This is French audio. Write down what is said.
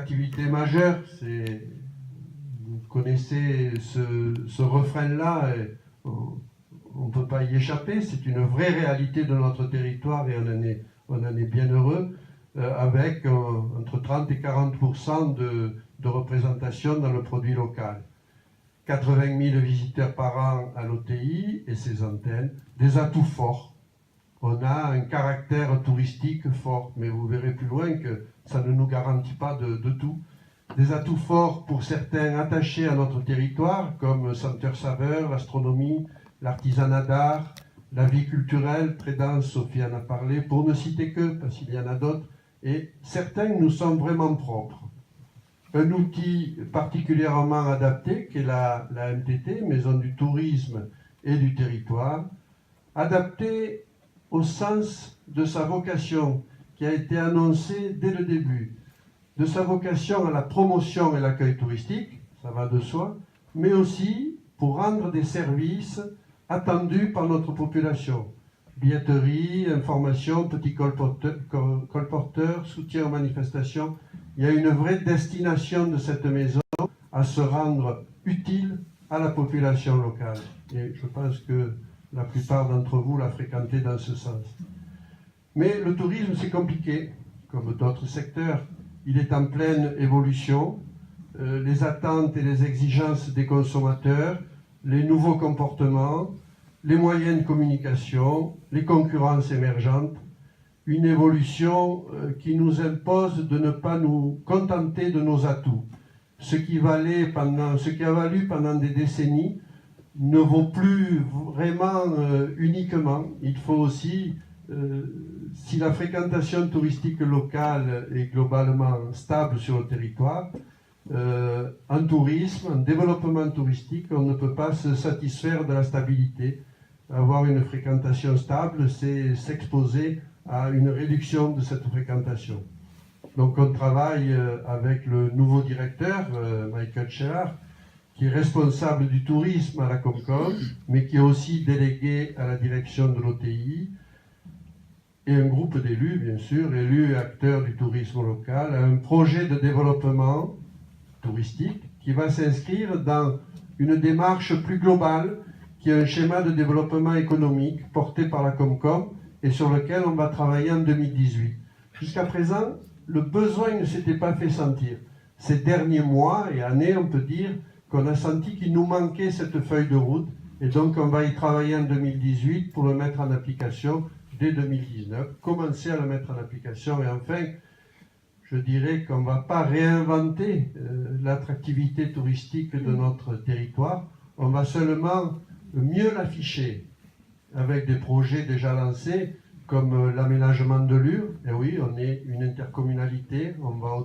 activités majeures, vous connaissez ce refrain-là, on ne peut pas y échapper, c'est une vraie réalité de notre territoire et on en est bien heureux, avec entre 30 et 40% de représentation dans le produit local. 80 000 visiteurs par an à l'OTI et ses antennes, des atouts forts. On a un caractère touristique fort, mais vous verrez plus loin que ça ne nous garantit pas de tout. Des atouts forts pour certains attachés à notre territoire, comme Senteur-Saveur, l'astronomie, l'artisanat d'art, la vie culturelle, très dense, Sophie en a parlé, pour ne citer que, parce qu'il y en a d'autres, et certains nous sont vraiment propres. Un outil particulièrement adapté, qui est la MTT, Maison du Tourisme et du Territoire, adapté au sens de sa vocation, qui a été annoncée dès le début, de sa vocation à la promotion et l'accueil touristique, ça va de soi, mais aussi pour rendre des services attendus par notre population. Billetterie, information, petits colporteurs, soutien aux manifestations. Il y a une vraie destination de cette maison à se rendre utile à la population locale. Et je pense que la plupart d'entre vous la fréquentez dans ce sens. Mais le tourisme, c'est compliqué, comme d'autres secteurs. Il est en pleine évolution. Les attentes et les exigences des consommateurs, les nouveaux comportements, les moyens de communication, les concurrences émergentes, une évolution qui nous impose de ne pas nous contenter de nos atouts. Ce qui a valu pendant des décennies ne vaut plus vraiment uniquement. Il faut aussi, si la fréquentation touristique locale est globalement stable sur le territoire, en tourisme, en développement touristique, on ne peut pas se satisfaire de la stabilité. Avoir une fréquentation stable, c'est s'exposer à une réduction de cette fréquentation. Donc on travaille avec le nouveau directeur, Michael Scherr, qui est responsable du tourisme à la Comcom, mais qui est aussi délégué à la direction de l'OTI, et un groupe d'élus, bien sûr, élus et acteurs du tourisme local, un projet de développement touristique qui va s'inscrire dans une démarche plus globale, qui est un schéma de développement économique porté par la Comcom et sur lequel on va travailler en 2018. Jusqu'à présent, le besoin ne s'était pas fait sentir. Ces derniers mois et années, on peut dire qu'on a senti qu'il nous manquait cette feuille de route, et donc on va y travailler en 2018 pour le mettre en application dès 2019, commencer à le mettre en application, et enfin, je dirais qu'on ne va pas réinventer l'attractivité touristique de notre territoire, on va seulement mieux l'afficher avec des projets déjà lancés comme l'aménagement de Lure. Et oui, on est une intercommunalité, on va